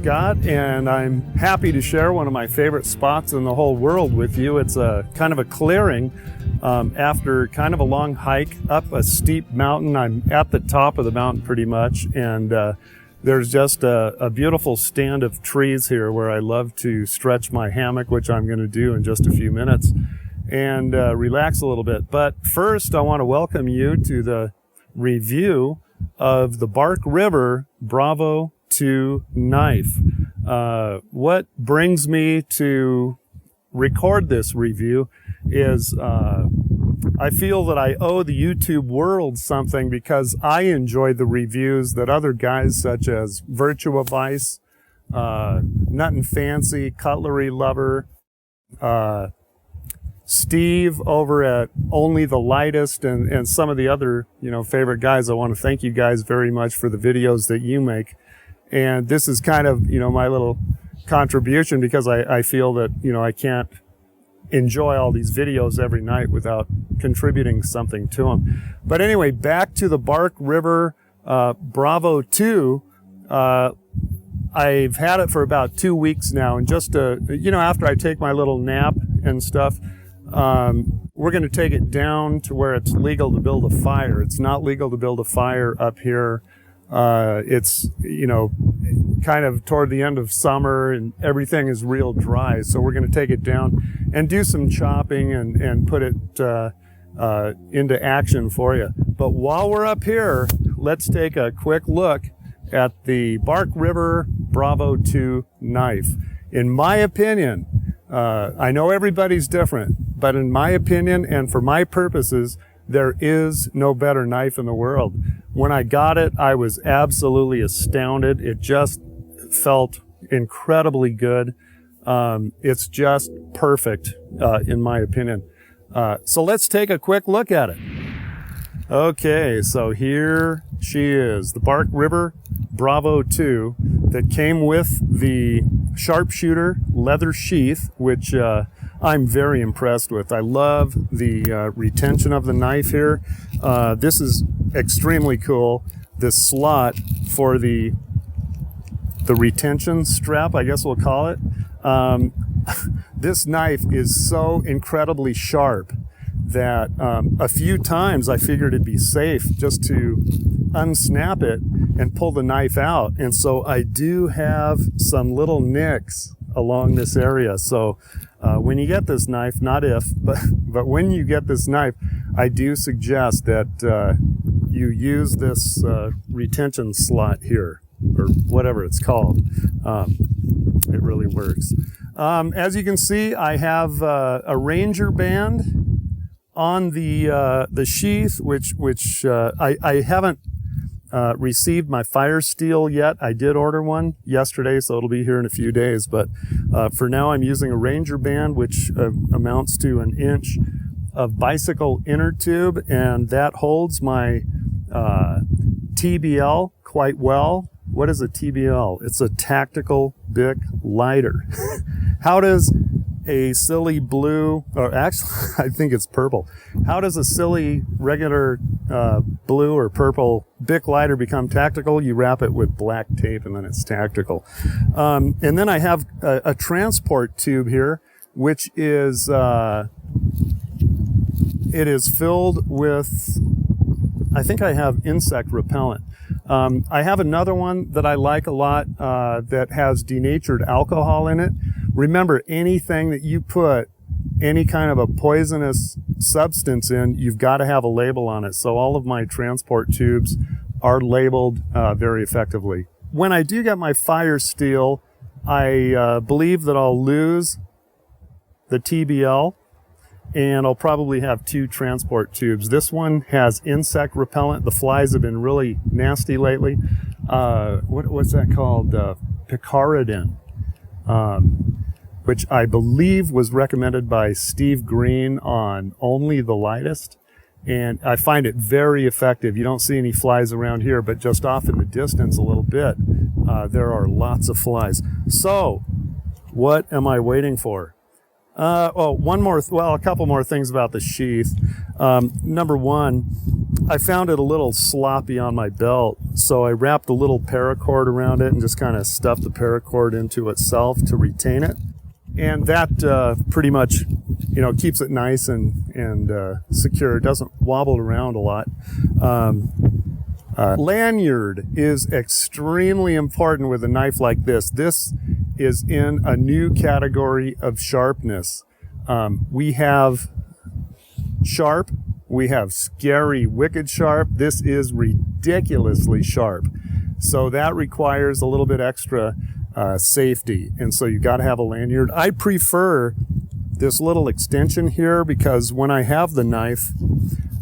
Scott, and I'm happy to share one of my favorite spots in the whole world with you. It's a kind of a clearing after kind of a long hike up a steep mountain. I'm at the top of the mountain pretty much, and there's just a beautiful stand of trees here where I love to stretch my hammock, which I'm going to do in just a few minutes, and relax a little bit. But first, I want to welcome you to the review of the Bark River Bravo-2 knife. What brings me to record this review is I feel that I owe the YouTube world something because I enjoy the reviews that other guys such as Virtuovice, Nutnfancy, Cutlery Lover, Steve over at OnlyTheLightest, and some of the other, favorite guys. I want to thank you guys very much for the videos that you make. And this is kind of, my little contribution because I feel that, I can't enjoy all these videos every night without contributing something to them. But anyway, back to the Bark River Bravo-2. I've had it for about 2 weeks now, and just after I take my little nap and stuff, we're going to take it down to where it's legal to build a fire. It's not legal to build a fire up here. It's, kind of toward the end of summer and everything is real dry. So we're going to take it down and do some chopping and put it into action for you. But while we're up here, let's take a quick look at the Bark River Bravo-2 knife. In my opinion, I know everybody's different, but in my opinion and for my purposes, there is no better knife in the world. When I got it, I was absolutely astounded. It just felt incredibly good. It's just perfect, in my opinion. So let's take a quick look at it. Okay, so here she is, the Bark River Bravo-2 that came with the sharpshooter leather sheath, which I'm very impressed with. I love the retention of the knife here. This is extremely cool. This slot for the retention strap, I guess we'll call it. This knife is so incredibly sharp that a few times I figured it'd be safe just to unsnap it and pull the knife out. And so I do have some little nicks along this area. So when you get this knife, not if, but when you get this knife, I do suggest that you use this retention slot here, or whatever it's called. It really works. As you can see, I have a Ranger band on the sheath, which I haven't received my fire steel yet. I did order one yesterday, so it'll be here in a few days. But for now, I'm using a Ranger band, which amounts to 1 inch of bicycle inner tube, and that holds my TBL quite well. What is a TBL? It's a tactical Bic lighter. How does a silly blue, or actually I think it's purple, how does a silly regular blue or purple Bic lighter become tactical? You wrap it with black tape and then it's tactical. And then I have a transport tube here, which is it is filled with, I think I have insect repellent. I have another one that I like a lot that has denatured alcohol in it. Remember, anything that you put any kind of a poisonous substance in, you've got to have a label on it. So all of my transport tubes are labeled very effectively. When I do get my fire steel, I believe that I'll lose the TBL, and I'll probably have 2 transport tubes. This one has insect repellent. The flies have been really nasty lately. What's that called? Picaridin, which I believe was recommended by Steve Green on OnlyTheLightest. And I find it very effective. You don't see any flies around here, but just off in the distance a little bit, there are lots of flies. So, what am I waiting for? A couple more things about the sheath. Number one, I found it a little sloppy on my belt, so I wrapped a little paracord around it and just kind of stuffed the paracord into itself to retain it. And that pretty much, keeps it nice and secure. It doesn't wobble around a lot. Lanyard is extremely important with a knife like this. This is in a new category of sharpness. We have sharp, we have scary, wicked sharp. This is ridiculously sharp. So that requires a little bit extra safety. And so you got to have a lanyard. I prefer this little extension here because when I have the knife,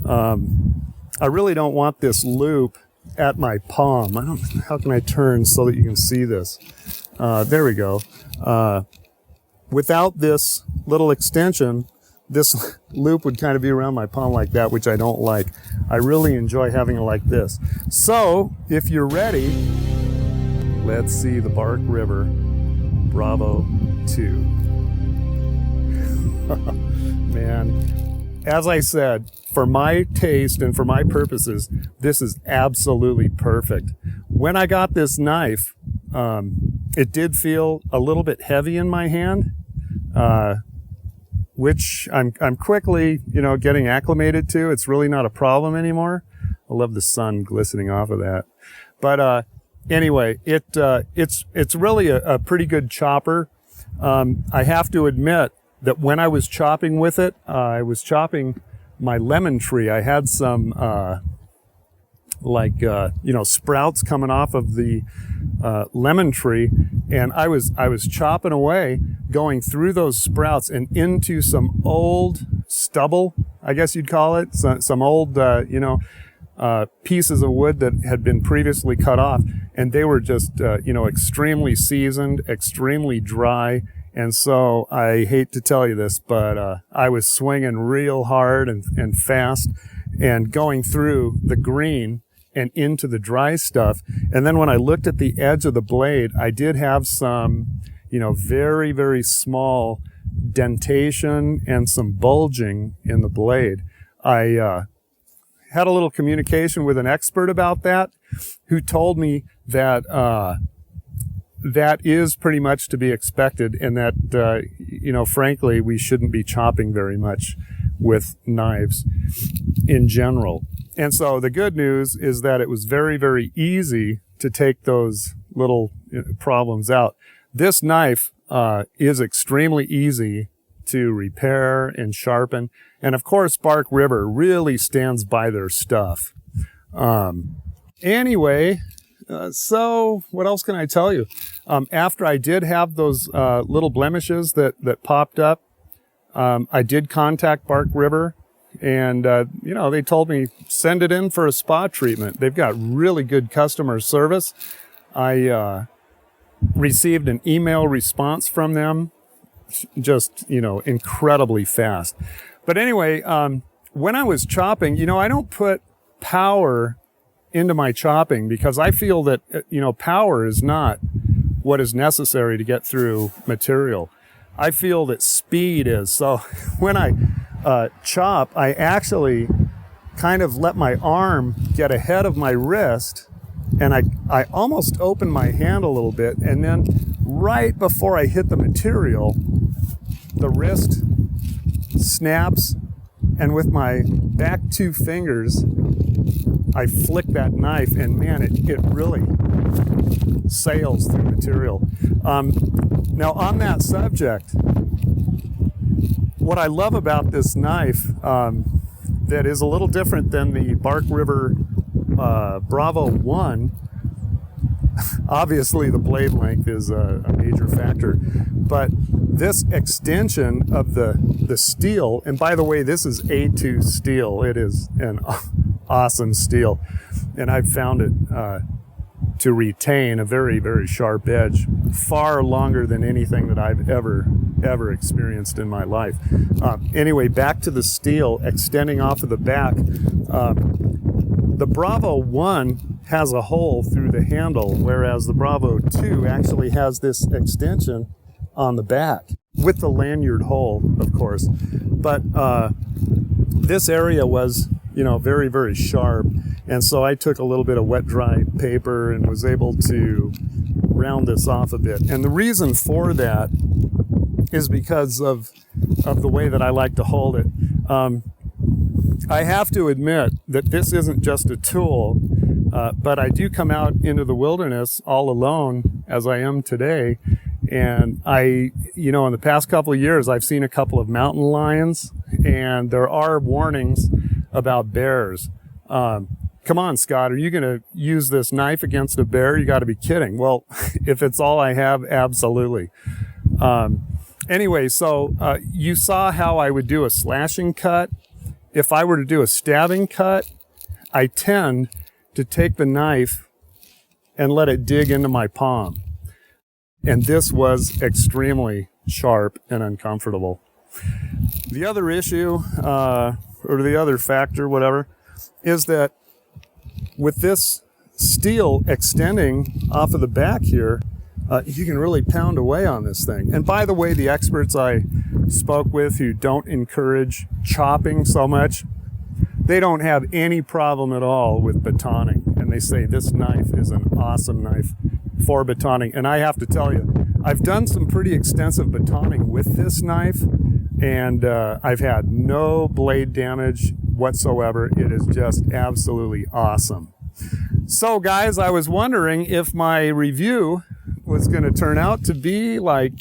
I really don't want this loop at my palm. How can I turn so that you can see this? There we go. Without this little extension, this loop would kind of be around my palm like that, which I don't like. I really enjoy having it like this. So, if you're ready, let's see the Bark River Bravo-2. Man, as I said, for my taste and for my purposes, this is absolutely perfect. When I got this knife, it did feel a little bit heavy in my hand, which I'm quickly, getting acclimated to. It's really not a problem anymore. I love the sun glistening off of that. But anyway, it's really a pretty good chopper. I have to admit that when I was chopping with it, I was chopping my lemon tree. I had some sprouts coming off of the lemon tree, and I was chopping away, going through those sprouts and into some old stubble, I guess you'd call it, some old pieces of wood that had been previously cut off, and they were just extremely seasoned, extremely dry. And so I hate to tell you this, but I was swinging real hard and fast and going through the green and into the dry stuff. And then when I looked at the edge of the blade, I did have some, very, very small dentation and some bulging in the blade. I had a little communication with an expert about that who told me that that is pretty much to be expected, and that, frankly, we shouldn't be chopping very much with knives in general. And so the good news is that it was very, very easy to take those little problems out. This knife is extremely easy to repair and sharpen. And of course, Bark River really stands by their stuff. Anyway, so what else can I tell you? After I did have those little blemishes that popped up, I did contact Bark River, and they told me send it in for a spa treatment. They've got really good customer service. I received an email response from them, just incredibly fast. But anyway, when I was chopping, I don't put power into my chopping because I feel that power is not what is necessary to get through material. I feel that speed is. So when I chop, I actually kind of let my arm get ahead of my wrist, and I almost open my hand a little bit, and then right before I hit the material, the wrist snaps, and with my back two fingers, I flick that knife, and man, it really sails through material. Now, on that subject, what I love about this knife that is a little different than the Bark River Bravo-1, obviously the blade length is a major factor, but this extension of the steel, and by the way, this is A2 steel. It is an awesome steel, and I've found it to retain a very, very sharp edge, far longer than anything that I've ever experienced in my life. Anyway, back to the steel extending off of the back. The Bravo-1 has a hole through the handle, whereas the Bravo-2 actually has this extension on the back with the lanyard hole, of course. But this area was very, very sharp. And so I took a little bit of wet dry paper and was able to round this off a bit. And the reason for that is because of the way that I like to hold it. I have to admit that this isn't just a tool, but I do come out into the wilderness all alone, as I am today. And in the past couple of years, I've seen a couple of mountain lions, and there are warnings about bears. Come on, Scott, are you going to use this knife against a bear? You got to be kidding. Well, if it's all I have, absolutely. Anyway, so you saw how I would do a slashing cut. If I were to do a stabbing cut, I tend to take the knife and let it dig into my palm. And this was extremely sharp and uncomfortable. The other issue, or the other factor, whatever, is that with this steel extending off of the back here, you can really pound away on this thing. And by the way, the experts I spoke with who don't encourage chopping so much, they don't have any problem at all with batoning. And they say this knife is an awesome knife for batoning. And I have to tell you, I've done some pretty extensive batoning with this knife, and I've had no blade damage whatsoever. It is just absolutely awesome. So guys, I was wondering if my review was going to turn out to be like,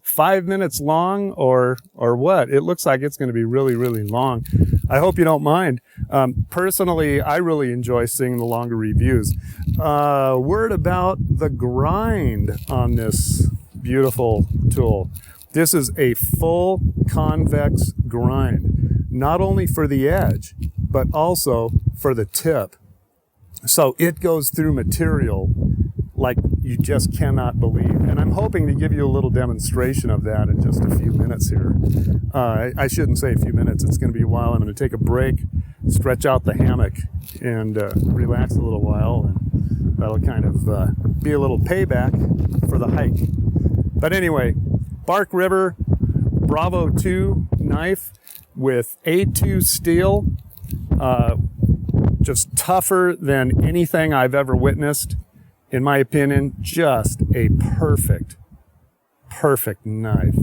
5 minutes long or what. It looks like it's going to be really, really long. I hope you don't mind. Personally, I really enjoy seeing the longer reviews. Word about the grind on this beautiful tool. This is a full convex grind, not only for the edge, but also for the tip. So it goes through material like you just cannot believe. And I'm hoping to give you a little demonstration of that in just a few minutes here. I shouldn't say a few minutes, it's going to be a while. I'm going to take a break, stretch out the hammock, and relax a little while. And that'll kind of be a little payback for the hike. But anyway, Bark River Bravo-2 knife with A2 steel, just tougher than anything I've ever witnessed. In my opinion, just a perfect knife.